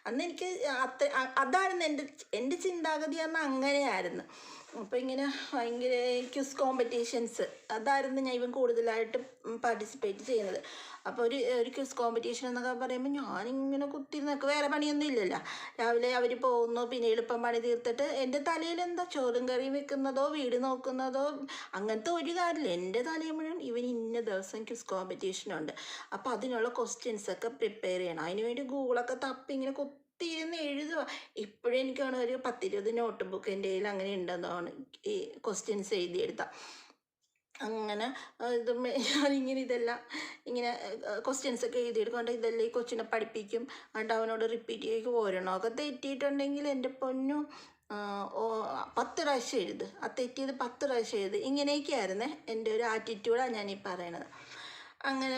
അന്ന് എനിക്ക് അതായിരുന്നു എൻ്റെ ചിന്താഗതി പറഞ്ഞാൽ അങ്ങനെയായിരുന്നു. അപ്പോൾ ഇങ്ങനെ ഭയങ്കര ക്വിസ് കോമ്പറ്റീഷൻസ് അതായിരുന്നു ഞാൻ ഇവൻ കൂടുതലായിട്ട് പാർട്ടിസിപ്പേറ്റ് ചെയ്യുന്നത്. അപ്പോൾ ഒരു ക്വിസ് കോമ്പറ്റീഷൻ എന്നൊക്കെ പറയുമ്പോൾ ഞാനിങ്ങനെ കുത്തിരുന്നൊക്കെ വേറെ പണിയൊന്നും ഇല്ലല്ലോ. രാവിലെ അവർ പോകുന്നു, പിന്നെ എളുപ്പം പണി തീർത്തിട്ട് എൻ്റെ തലയിൽ എന്താ ചോറും കറിയും വെക്കുന്നതോ വീട് നോക്കുന്നതോ അങ്ങനത്തെ ഒരു കാര്യമില്ല. എൻ്റെ തലയിൽ മുഴുവൻ ഇവൻ ഇന്ന ദിവസം ക്വിസ് കോമ്പറ്റീഷനുണ്ട്, അപ്പോൾ അതിനുള്ള ക്വസ്റ്റ്യൻസൊക്കെ പ്രിപ്പയർ ചെയ്യണം. അതിനുവേണ്ടി ഗൂഗിളൊക്കെ തപ്പി ഇങ്ങനെ കുത്തിയിരുന്ന് എഴുതുക. ഇപ്പോഴും എനിക്കാണ് ഒരു 10-20 നോട്ട് ബുക്ക് എൻ്റെ കയ്യിൽ അങ്ങനെ ഉണ്ടെന്നാണ് ഈ ക്വസ്റ്റ്യൻസ് എഴുതിയെടുത്താൽ. അങ്ങനെ ഞാനിങ്ങനെ ഇതെല്ലാം ഇങ്ങനെ ക്വസ്റ്റ്യൻസൊക്കെ എഴുതിയെടുക്കൊണ്ട് ഇതെല്ലാം ഈ കൊച്ചിനെ പഠിപ്പിക്കും. എന്നിട്ട് അവനോട് റിപ്പീറ്റ് ചെയ്യും. ഒരെണ്ണമൊക്കെ തെറ്റിയിട്ടുണ്ടെങ്കിൽ എൻ്റെ പൊന്നു 10 പ്രാവശ്യം എഴുത്, ആ തെറ്റിയത് 10 പ്രാവശ്യം എഴുത്. ഇങ്ങനെയൊക്കെയായിരുന്നേ എൻ്റെ ഒരു ആറ്റിറ്റ്യൂഡാണ് ഞാനീ പറയണത്. അങ്ങനെ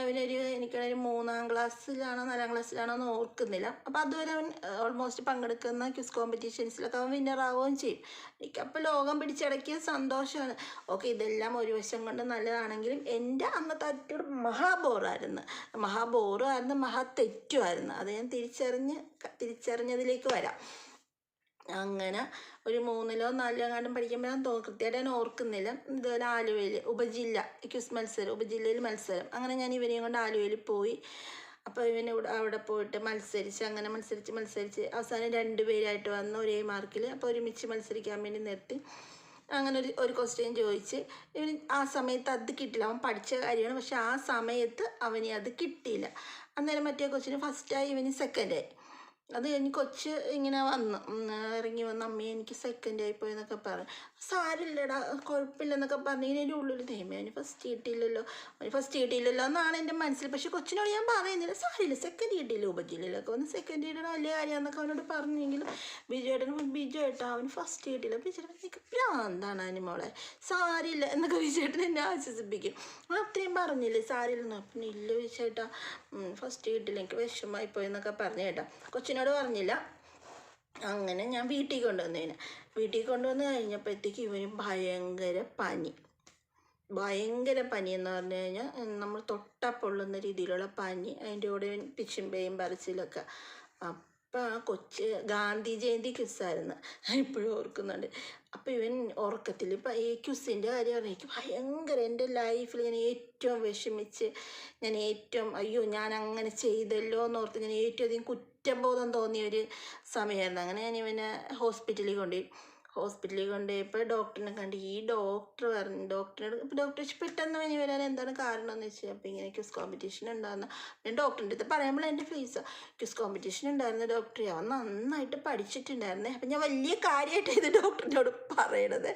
എനിക്കൊരു 3-ാം ക്ലാസ്സിലാണോ 4-ാം ക്ലാസ്സിലാണോ എന്ന് ഓർക്കുന്നില്ല. അപ്പോൾ അതുവരെ അവൻ ഓൾമോസ്റ്റ് പങ്കെടുക്കുന്ന ക്വിസ് കോമ്പറ്റീഷൻസിലൊക്കെ അവൻ വിന്നറാവുകയും ചെയ്യും. എനിക്കപ്പോൾ ലോകം പിടിച്ചടക്കിയ സന്തോഷമാണ്. ഓക്കെ, ഇതെല്ലാം ഒരു വശം കൊണ്ട് നല്ലതാണെങ്കിലും എൻ്റെ അന്നത്തെ ആറ്റിറ്റ്യൂഡ് മഹാ ബോറുമായിരുന്നു, മഹാ തെറ്റുമായിരുന്നു. അത് ഞാൻ തിരിച്ചറിഞ്ഞതിലേക്ക് വരാം. അങ്ങനെ ഒരു 3-ലോ 4-ലോ എങ്ങാണ്ടും പഠിക്കുമ്പോഴാണ് കൃത്യമായിട്ട് ഞാൻ ഓർക്കുന്നില്ല. ഇതുപോലെ ആലുവയിൽ ഉപജില്ലയിൽ മത്സരം. അങ്ങനെ ഞാൻ ഇവനെയും കൊണ്ട് ആലുവയിൽ പോയി. അപ്പോൾ അവിടെ പോയിട്ട് അങ്ങനെ മത്സരിച്ച് അവസാനം 2 പേരായിട്ട് വന്ന് ഒരേ മാർക്കിൽ. അപ്പോൾ ഒരുമിച്ച് മത്സരിക്കാൻ വേണ്ടി നിർത്തി. അങ്ങനെ ഒരു ക്വസ്റ്റ്യൻ ചോദിച്ച് ഇവന് ആ സമയത്ത് അത് കിട്ടില്ല. അവൻ പഠിച്ച കാര്യമാണ്, പക്ഷെ ആ സമയത്ത് അവന് അത് കിട്ടിയില്ല. അന്നേരം മറ്റേ കൊച്ചിന് ഫസ്റ്റായി, ഇവന് സെക്കൻഡായി. അത് കഴിഞ്ഞ് കൊച്ച് ഇങ്ങനെ ഇറങ്ങി വന്ന് അമ്മയെ എനിക്ക് സെക്കൻഡ് ആയിപ്പോയി എന്നൊക്കെ പറഞ്ഞു. സാരില്ലടാ, കുഴപ്പമില്ലെന്നൊക്കെ പറഞ്ഞു. ഇതിൻ്റെ ഉള്ളിൽ ദൈവമേ അവന് ഫസ്റ്റ് കിട്ടിയില്ലല്ലോ എന്നാണ് എൻ്റെ മനസ്സിൽ. പക്ഷെ കൊച്ചിനോട് ഞാൻ പറയുന്നില്ല, സാരില്ല, സെക്കൻഡ് കിട്ടിയില്ല, ഉപജില്ലയിലൊക്കെ വന്ന് സെക്കൻഡ് കിട്ടണ വലിയ കാര്യമെന്നൊക്കെ അവനോട് പറഞ്ഞെങ്കിലും ബിജു ഏട്ടാ അവന് ഫസ്റ്റ് കിട്ടിയില്ല. ബിജുട്ടൻ എനിക്ക് ഭ്രാന്താണ് മോളെ, സാരില്ല എന്നൊക്കെ ബിജുട്ടൻ എന്നെ ആശ്വസിപ്പിക്കും. അത്രയും പറഞ്ഞില്ലേ സാരില്ലെന്ന്. പിന്നെ ഇല്ല ബിജുട്ട, ഫസ്റ്റ് കിട്ടില്ല, എനിക്ക് വിഷമമായിപ്പോയി എന്നൊക്കെ പറഞ്ഞു കേട്ടോ. കൊച്ചിനോട് പറഞ്ഞില്ല. അങ്ങനെ ഞാൻ വീട്ടിൽ കൊണ്ടുവന്ന് കഴിഞ്ഞപ്പോഴത്തേക്ക് ഇവന് ഭയങ്കര പനി എന്ന് പറഞ്ഞു കഴിഞ്ഞാൽ നമ്മൾ തൊട്ടാൽ പൊള്ളുന്ന രീതിയിലുള്ള പനി. അതിൻ്റെ കൂടെ പിച്ചുമ്പയും പറച്ചിലൊക്കെ. അപ്പം ആ കൊച്ച് ഗാന്ധി ജയന്തി ക്വിസ്സായിരുന്നു, ഇപ്പോഴും ഓർക്കുന്നുണ്ട്. അപ്പോൾ ഇവൻ ഉറക്കത്തിൽ ഇപ്പം ഈ ക്വിസ്സിൻ്റെ കാര്യം പറഞ്ഞാൽ എനിക്ക് ഭയങ്കര എൻ്റെ ലൈഫിൽ ഞാൻ ഏറ്റവും വിഷമിച്ച് അയ്യോ ഞാൻ അങ്ങനെ ചെയ്തല്ലോ എന്നോർത്ത് ഞാൻ ഏറ്റവും അധികം കുറ്റബോധം തോന്നിയൊരു സമയമായിരുന്നു. അങ്ങനെ ഞാൻ ഇവനെ ഹോസ്പിറ്റലിൽ കൊണ്ടുപോയപ്പോൾ ഡോക്ടറിനെ കണ്ട്. ഈ ഡോക്ടർ പെട്ടെന്ന് ഇനി വരാൻ എന്താണ് കാരണം എന്ന് വെച്ചാൽ, അപ്പോൾ ഇങ്ങനെ ക്വിസ് കോമ്പറ്റീഷൻ ഉണ്ടാകുന്ന ഞാൻ ഡോക്ടറിൻ്റെ അടുത്ത് പറയുമ്പോൾ എൻ്റെ ഫേസ് ക്വിസ് കോമ്പറ്റീഷൻ ഉണ്ടായിരുന്ന ഡോക്ടറെ, അവൻ നന്നായിട്ട് പഠിച്ചിട്ടുണ്ടായിരുന്നേ. അപ്പം ഞാൻ വലിയ കാര്യമായിട്ട് ഇത് ഡോക്ടറിനോട് പറയണത്.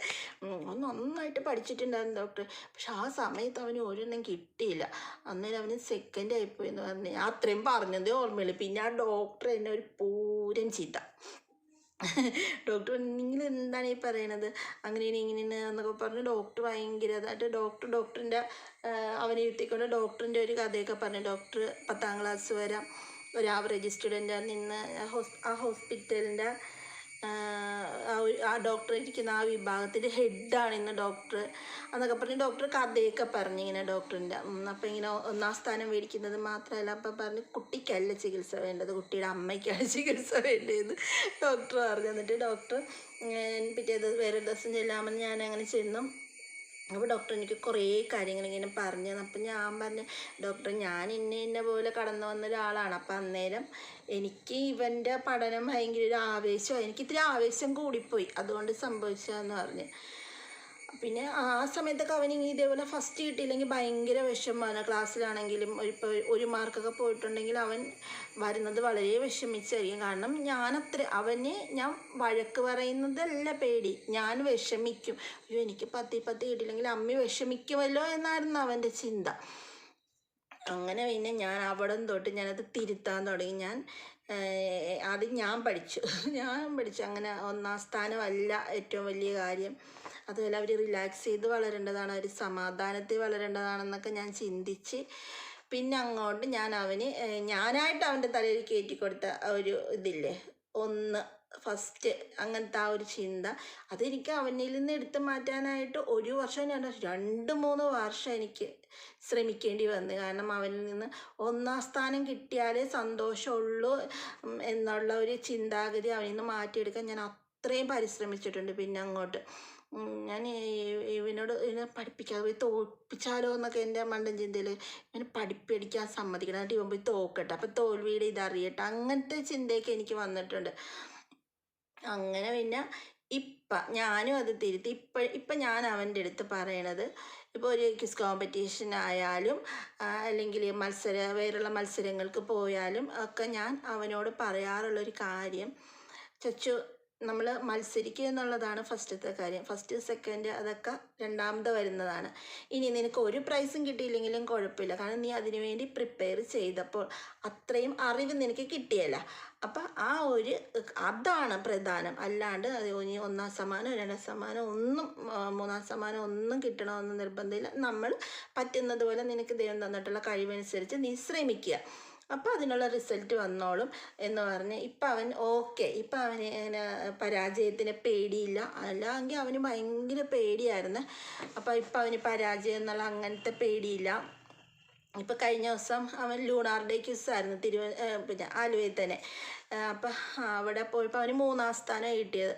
അവൻ നന്നായിട്ട് പഠിച്ചിട്ടുണ്ടായിരുന്നു ഡോക്ടർ, പക്ഷെ ആ സമയത്ത് അവന് ഒരെണ്ണം കിട്ടിയില്ല. അന്നേരം അവന് സെക്കൻഡ് ആയിപ്പോയി എന്ന് പറഞ്ഞ് അത്രയും പറഞ്ഞതേ ഓർമ്മയുള്ളൂ. പിന്നെ ആ ഡോക്ടർ എന്നെ ഒരു പൂരം ചീത്ത. ഡോക്ടർ നിങ്ങൾ എന്താണ് ഈ പറയണത്, അങ്ങനെയാണ് ഇങ്ങനെയാണ് എന്നൊക്കെ പറഞ്ഞ് ഡോക്ടർ ഭയങ്കര അതായിട്ട് ഡോക്ടറിൻ്റെ അവനെ ഇരുത്തിക്കൊണ്ട് ഡോക്ടറിൻ്റെ ഒരു കഥയൊക്കെ പറഞ്ഞു. ഡോക്ടർ 10-ാം ക്ലാസ് വരെ ഒരു ആവറേജ് സ്റ്റുഡൻ്റാണ്. നിന്ന് ആ ഹോസ്പിറ്റലിൻ്റെ ആ ഡോക്ടർ ഇരിക്കുന്ന ആ വിഭാഗത്തിൻ്റെ ഹെഡാണ് ഇന്ന് ഡോക്ടർ എന്നൊക്കെ പറഞ്ഞ് ഡോക്ടർ കഥയൊക്കെ പറഞ്ഞു ഇങ്ങനെ ഡോക്ടറിൻ്റെ. അപ്പം ഇങ്ങനെ 1-ാം സ്ഥാനം മേടിക്കുന്നത് മാത്രമല്ല, അപ്പം പറഞ്ഞ് കുട്ടിക്കല്ല ചികിത്സ വേണ്ടത്, കുട്ടിയുടെ അമ്മയ്ക്കാണ് ചികിത്സ വേണ്ടതെന്ന് ഡോക്ടർ പറഞ്ഞു. എന്നിട്ട് ഡോക്ടർ വേറെ ദിവസം ചെല്ലാമെന്ന് ഞാൻ അങ്ങനെ ചെന്നു. അപ്പോൾ ഡോക്ടർ എനിക്ക് കുറേ കാര്യങ്ങൾ ഇങ്ങനെ പറഞ്ഞു. അപ്പം ഞാൻ പറഞ്ഞു, ഡോക്ടർ ഞാൻ ഇന്ന പോലെ കടന്നു വന്ന ഒരാളാണ്. അപ്പം അന്നേരം എനിക്ക് ഇവൻ്റെ പഠനം ഭയങ്കര ഒരു ആവേശമാണ്, എനിക്ക് ഇത്തിരി ആവേശം കൂടിപ്പോയി, അതുകൊണ്ട് സംഭവിച്ചതെന്ന് പറഞ്ഞ്. പിന്നെ ആ സമയത്തൊക്കെ അവനിങ്ങനെ ഇതേപോലെ ഫസ്റ്റ് കിട്ടിയില്ലെങ്കിൽ ഭയങ്കര വിഷമമാണ്. ക്ലാസ്സിലാണെങ്കിലും ഇപ്പോൾ 1 മാർക്കൊക്കെ പോയിട്ടുണ്ടെങ്കിൽ അവൻ വരുന്നത് വളരെ വിഷമിച്ചായിരിക്കും. കാരണം ഞാൻ വഴക്ക് പറയുന്നതല്ല പേടി, ഞാൻ വിഷമിക്കും. അയ്യോ എനിക്ക് 10 കിട്ടിയില്ലെങ്കിൽ അമ്മ വിഷമിക്കുമല്ലോ എന്നായിരുന്നു അവൻ്റെ ചിന്ത. അങ്ങനെ പിന്നെ ഞാൻ അവിടെ തൊട്ട് ഞാനത് തിരുത്താൻ തുടങ്ങി. ആദ്യം ഞാൻ പഠിച്ചു. അങ്ങനെ 1-ാം സ്ഥാനമല്ല ഏറ്റവും വലിയ കാര്യം, അതുപോലെ അവർ റിലാക്സ് ചെയ്ത് വളരേണ്ടതാണ്, അവർ സമാധാനത്തിൽ വളരേണ്ടതാണെന്നൊക്കെ ഞാൻ ചിന്തിച്ച് പിന്നെ അങ്ങോട്ട് ഞാനായിട്ട് അവൻ്റെ തലയിൽ കയറ്റി കൊടുത്ത ഒരു ഇതില്ലേ, ഒന്ന് ഫസ്റ്റ് അങ്ങനത്തെ ആ ഒരു ചിന്ത അതെനിക്ക് അവനിൽ നിന്ന് എടുത്തു മാറ്റാനായിട്ട് 1 വർഷം 2-3 വർഷം എനിക്ക് ശ്രമിക്കേണ്ടി വന്നു. കാരണം അവനിൽ നിന്ന് 1-ാം സ്ഥാനം കിട്ടിയാലേ സന്തോഷമുള്ളൂ എന്നുള്ള ഒരു ചിന്താഗതി അവനിൽ നിന്ന് മാറ്റിയെടുക്കാൻ ഞാൻ അത്രയും പരിശ്രമിച്ചിട്ടുണ്ട്. പിന്നെ അങ്ങോട്ട് ഞാൻ ഇവനോട് ഇതിനെ പഠിപ്പിക്കാതെ പോയി തോൽപ്പിച്ചാലോ എന്നൊക്കെ എൻ്റെ മണ്ടൻ ചിന്തയിൽ ഇവന് പഠിക്കാൻ സമ്മതിക്കണം, എന്നിട്ട് ഇവൻ പോയി തോക്കട്ടെ, അപ്പം തോൽവിയുടെ ഇതറിയട്ടെ, അങ്ങനത്തെ ചിന്തയൊക്കെ എനിക്ക് വന്നിട്ടുണ്ട്. അങ്ങനെ പിന്നെ ഞാനും അത് തിരുത്തി ഇപ്പം ഞാൻ അവൻ്റെ അടുത്ത് പറയണത്, ഇപ്പോൾ ഒരു ക്വിസ് കോമ്പറ്റീഷൻ ആയാലും അല്ലെങ്കിൽ വേറെയുള്ള മത്സരങ്ങൾക്ക് പോയാലും ഒക്കെ ഞാൻ അവനോട് പറയാറുള്ളൊരു കാര്യം, ചച്ചു നമ്മൾ മത്സരിക്കുക എന്നുള്ളതാണ് ഫസ്റ്റത്തെ കാര്യം. ഫസ്റ്റ് സെക്കൻഡ് അതൊക്കെ രണ്ടാമത് വരുന്നതാണ്. ഇനി നിനക്ക് ഒരു പ്രൈസും കിട്ടിയില്ലെങ്കിലും കുഴപ്പമില്ല, കാരണം നീ അതിനു വേണ്ടി പ്രിപ്പയർ ചെയ്തപ്പോൾ അത്രയും അറിവ് നിനക്ക് കിട്ടിയല്ല. അപ്പം അതാണ് പ്രധാനം. അല്ലാണ്ട് ഇനി 1-ാം സമ്മാനം 2-ാം സമ്മാനം ഒന്നും 3-ാം സമ്മാനം ഒന്നും കിട്ടണമെന്ന് നിർബന്ധമില്ല. നമ്മൾ പറ്റുന്നത് പോലെ നിനക്ക് ദൈവം തന്നിട്ടുള്ള കഴിവനുസരിച്ച് നീ ശ്രമിക്കുക, അപ്പോൾ അതിനുള്ള റിസൾട്ട് വന്നോളും എന്ന് പറഞ്ഞ് ഇപ്പം അവൻ ഓക്കെ. ഇപ്പം അവന് ഇങ്ങനെ പരാജയത്തിന് പേടിയില്ല, അല്ലെങ്കിൽ അവന് ഭയങ്കര പേടിയായിരുന്നു. അപ്പോൾ ഇപ്പം അവന് പരാജയം എന്നുള്ള അങ്ങനത്തെ പേടിയില്ല. ഇപ്പം കഴിഞ്ഞ ദിവസം അവൻ ലൂണാർ ഡേ ക്വിസായിരുന്നു പിന്നെ ആലുവയിൽ തന്നെ. അപ്പം അവിടെ പോയപ്പോൾ അവന് 3-ാം സ്ഥാനം കിട്ടിയത്.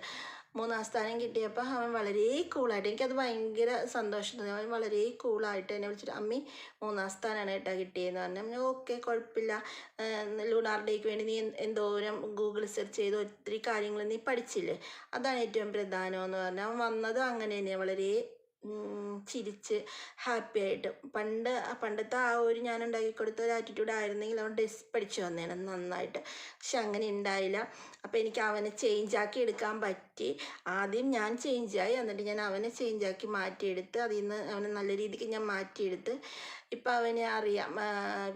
3-ാം സ്ഥാനം കിട്ടിയപ്പോൾ അവൻ വളരെ കൂളായിട്ട്, എനിക്കത് ഭയങ്കര സന്തോഷം തോന്നി. അവൻ വളരെ കൂളായിട്ട് എന്നെ വിളിച്ചിട്ട്, അമ്മി 3-ാം സ്ഥാനമാണ് കേട്ടോ കിട്ടിയതെന്ന് പറഞ്ഞു. ഓക്കെ, കുഴപ്പമില്ല, ലൂണാർ ഡേക്ക് വേണ്ടി നീ എന്തോരം ഗൂഗിൾ സെർച്ച് ചെയ്ത് ഒത്തിരി കാര്യങ്ങൾ നീ പഠിച്ചില്ലേ, അതാണ് ഏറ്റവും പ്രധാനമെന്ന് പറഞ്ഞു. അവൻ വന്നത് അങ്ങനെ തന്നെയാണ്, വളരെ ചിരിച്ച് ഹാപ്പി ആയിട്ട്. പണ്ടത്തെ ആ ഒരു ഞാൻ ഉണ്ടാക്കി കൊടുത്ത ഒരു ആറ്റിറ്റ്യൂഡ് ആയിരുന്നെങ്കിൽ അവൻ പഠിച്ചു വന്നേനെ നന്നായിട്ട്. പക്ഷെ അങ്ങനെ ഉണ്ടായില്ല. അപ്പോൾ എനിക്ക് അവനെ ചേഞ്ചാക്കി എടുക്കാൻ പറ്റി. ആദ്യം ഞാൻ ചേഞ്ചായി, എന്നിട്ട് ഞാൻ അവനെ ചേഞ്ചാക്കി മാറ്റിയെടുത്ത്, അതിൽ നിന്ന് അവനെ നല്ല രീതിക്ക് ഞാൻ മാറ്റിയെടുത്ത്. ഇപ്പം അവനെ അറിയാം,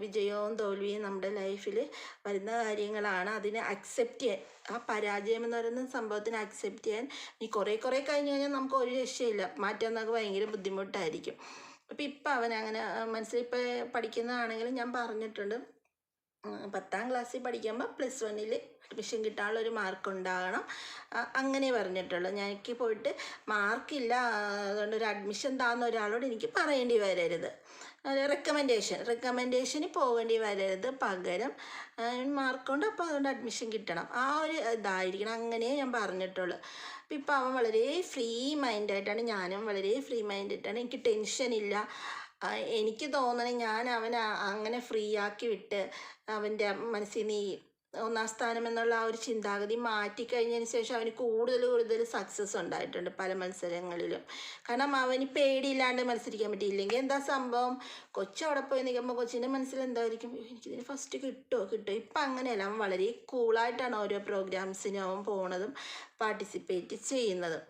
വിജയവും തോൽവിയും നമ്മുടെ ലൈഫിൽ വരുന്ന കാര്യങ്ങളാണ്. അതിനെ അക്സെപ്റ്റ് ചെയ്യാൻ, ആ പരാജയം എന്ന് പറയുന്ന സംഭവത്തിന് അക്സെപ്റ്റ് ചെയ്യാൻ ഈ കുറേ കഴിഞ്ഞ് കഴിഞ്ഞാൽ നമുക്ക് ഒരു രക്ഷയില്ല, മാറ്റാൻ നമുക്ക് ഭയങ്കര ബുദ്ധിമുട്ടായിരിക്കും. അപ്പം ഇപ്പം അവനങ്ങനെ ഇപ്പം പഠിക്കുന്നതാണെങ്കിലും ഞാൻ പറഞ്ഞിട്ടുണ്ട്, 10ാം ക്ലാസ്സിൽ പഠിക്കുമ്പോൾ +1 അഡ്മിഷൻ കിട്ടാനുള്ളൊരു മാർക്ക് ഉണ്ടാകണം, അങ്ങനെ പറഞ്ഞിട്ടുള്ളൂ. എനിക്ക് പോയിട്ട് മാർക്കില്ല അതുകൊണ്ട് ഒരു അഡ്മിഷൻ താന്ന ഒരാളോട് എനിക്ക് പറയേണ്ടി വരരുത്, റെക്കമെൻഡേഷന് പോകേണ്ടി വരരുത്, പകരം മാർക്കുണ്ട് അപ്പോൾ അതുകൊണ്ട് അഡ്മിഷൻ കിട്ടണം, ആ ഒരു ഇതായിരിക്കണം, അങ്ങനെ ഞാൻ പറഞ്ഞിട്ടുള്ളൂ. അപ്പം ഇപ്പം അവൻ വളരെ ഫ്രീ മൈൻഡായിട്ടാണ്, ഞാനും വളരെ ഫ്രീ മൈൻഡായിട്ടാണ്. എനിക്ക് ടെൻഷനില്ല. എനിക്ക് തോന്നണേ ഞാൻ അവനെ അങ്ങനെ ഫ്രീ ആക്കി വിട്ട് അവൻ്റെ മനസ്സിൽ നീ 1-ാം സ്ഥാനം എന്നുള്ള ആ ഒരു ചിന്താഗതി മാറ്റിക്കഴിഞ്ഞതിന് ശേഷം അവന് കൂടുതൽ സക്സസ് ഉണ്ടായിട്ടുണ്ട് പല മത്സരങ്ങളിലും. കാരണം അവന് പേടിയില്ലാണ്ട് മത്സരിക്കാൻ പറ്റിയില്ലെങ്കിൽ എന്താ സംഭവം, അവിടെ പോയി നിൽക്കുമ്പോൾ കൊച്ചിൻ്റെ മനസ്സിൽ എന്തായിരിക്കും, എനിക്കിതിന് ഫസ്റ്റ് കിട്ടുമോ. ഇപ്പം അങ്ങനെയല്ല, അവൻ വളരെ കൂളായിട്ടാണ് ഓരോ പ്രോഗ്രാംസിനും അവൻ പോണതും പാർട്ടിസിപ്പേറ്റ് ചെയ്യുന്നതും.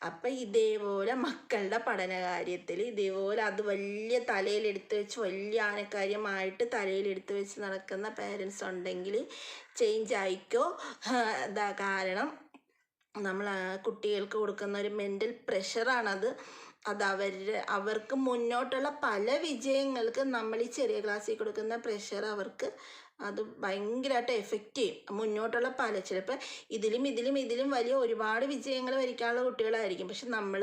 അപ്പം ഇതേപോലെ മക്കളുടെ പഠന കാര്യത്തിൽ ഇതേപോലെ അത് വലിയ തലയിലെടുത്ത് വെച്ച് വലിയ ആനക്കാര്യമായിട്ട് തലയിലെടുത്ത് വെച്ച് നടക്കുന്ന പേരൻസ് ഉണ്ടെങ്കിൽ ചേഞ്ച് ആയിക്കോ. കാരണം നമ്മൾ കുട്ടികൾക്ക് കൊടുക്കുന്ന ഒരു മെൻ്റൽ പ്രഷറാണത്. അവർക്ക് മുന്നോട്ടുള്ള പല വിജയങ്ങൾക്ക് നമ്മൾ ഈ ചെറിയ ക്ലാസ്സിൽ കൊടുക്കുന്ന പ്രഷർ അവർക്ക് അത് ഭയങ്കരമായിട്ട് എഫക്റ്റ് ചെയ്യും. മുന്നോട്ടുള്ള ചിലപ്പോൾ ഇതിലും വലിയ ഒരുപാട് വിജയങ്ങൾ വരിക്കാനുള്ള കുട്ടികളായിരിക്കും. പക്ഷെ നമ്മൾ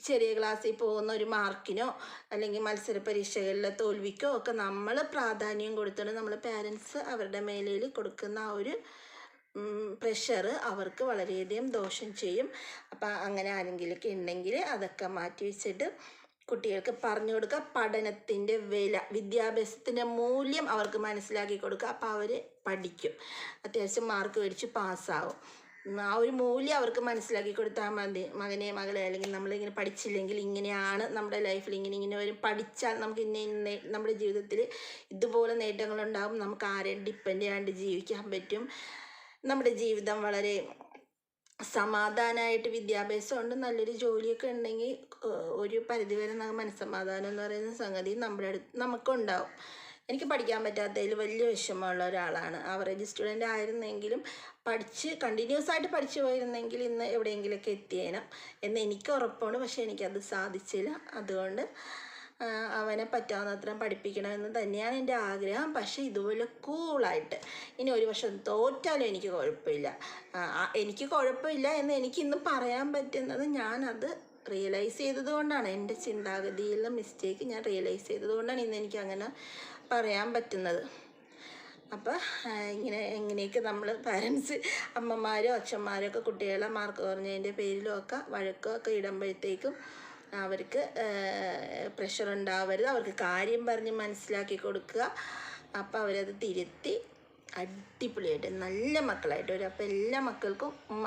ചെറിയ ക്ലാസ്സിൽ പോകുന്ന ഒരു മാർക്കിനോ അല്ലെങ്കിൽ മത്സര പരീക്ഷകളിലെ തോൽവിക്കോ ഒക്കെ നമ്മൾ പ്രാധാന്യം കൊടുത്തിട്ട് നമ്മൾ പാരൻസ് അവരുടെ മേലിൽ കൊടുക്കുന്ന ആ ഒരു പ്രഷർ അവർക്ക് വളരെയധികം ദോഷം ചെയ്യും. അപ്പം അങ്ങനെ ആരെങ്കിലുമൊക്കെ ഉണ്ടെങ്കിൽ അതൊക്കെ മാറ്റി വെച്ചിട്ട് കുട്ടികൾക്ക് പറഞ്ഞു കൊടുക്കുക. പഠനത്തിൻ്റെ വില, വിദ്യാഭ്യാസത്തിൻ്റെ മൂല്യം അവർക്ക് മനസ്സിലാക്കി കൊടുക്കുക. അപ്പോൾ അവർ പഠിക്കും, അത്യാവശ്യം മാർക്ക് മേടിച്ച് പാസ്സാവും. ആ ഒരു മൂല്യം അവർക്ക് മനസ്സിലാക്കി കൊടുത്താൽ മതി. മകനെ മകളെ, അല്ലെങ്കിൽ നമ്മളിങ്ങനെ പഠിച്ചില്ലെങ്കിൽ ഇങ്ങനെയാണ് നമ്മുടെ ലൈഫിൽ, ഇങ്ങനെ വരും, പഠിച്ചാൽ നമുക്ക് നമ്മുടെ ജീവിതത്തിൽ ഇതുപോലെ നേട്ടങ്ങളുണ്ടാകും, നമുക്ക് ആരെയും ഡിപ്പെൻഡ് ചെയ്യാണ്ട് ജീവിക്കാൻ പറ്റും, നമ്മുടെ ജീവിതം വളരെ സമാധാനമായിട്ട്, വിദ്യാഭ്യാസം കൊണ്ട് നല്ലൊരു ജോലിയൊക്കെ ഉണ്ടെങ്കിൽ ഒരു പരിധിവരെ മനസ്സമാധാനം എന്ന് പറയുന്ന സംഗതി നമുക്കുണ്ടാവും. എനിക്ക് പഠിക്കാൻ പറ്റാത്തതിൽ വലിയ വിഷമമുള്ള ഒരാളാണ്. ആവറേജ് സ്റ്റുഡൻ്റ് ആയിരുന്നെങ്കിലും കണ്ടിന്യൂസ് ആയിട്ട് പഠിച്ചു പോയിരുന്നെങ്കിൽ ഇന്ന് എവിടെയെങ്കിലുമൊക്കെ എത്തിയേനെ എന്ന് എനിക്ക് ഉറപ്പാണ്. പക്ഷേ എനിക്കത് സാധിച്ചില്ല. അതുകൊണ്ട് അവനെ പറ്റാവുന്നത്രയും പഠിപ്പിക്കണമെന്ന് തന്നെയാണ് എൻ്റെ ആഗ്രഹം. പക്ഷേ ഇതുപോലെ കൂളായിട്ട് ഇനി ഒരു വർഷം തോറ്റാലും എനിക്ക് കുഴപ്പമില്ല. എനിക്ക് കുഴപ്പമില്ല എന്ന് എനിക്കിന്ന് പറയാൻ പറ്റുന്നത് ഞാനത് റിയലൈസ് ചെയ്തത് കൊണ്ടാണ്. എൻ്റെ ചിന്താഗതിയിലുള്ള മിസ്റ്റേക്ക് ഞാൻ റിയലൈസ് ചെയ്തത് കൊണ്ടാണ് ഇന്ന് എനിക്ക് അങ്ങനെ പറയാൻ പറ്റുന്നത്. അപ്പോൾ എങ്ങനെയൊക്കെ നമ്മൾ പാരൻസ്, അമ്മമാരോ അച്ഛന്മാരോ ഒക്കെ കുട്ടികളെ മാർക്ക് കുറഞ്ഞതിൻ്റെ പേരിലും ഒക്കെ വഴക്കൊക്കെ ഇടുമ്പോഴത്തേക്കും അവർക്ക് പ്രഷർ ഉണ്ടാവരുത്. അവർക്ക് കാര്യം പറഞ്ഞ് മനസ്സിലാക്കി കൊടുക്കുക. അപ്പോൾ അവരത് തിരുത്തി അടിപൊളിയായിട്ട് നല്ല മക്കളായിട്ട് വരും. അപ്പോൾ എല്ലാ മക്കൾക്കും ഉമ്മ.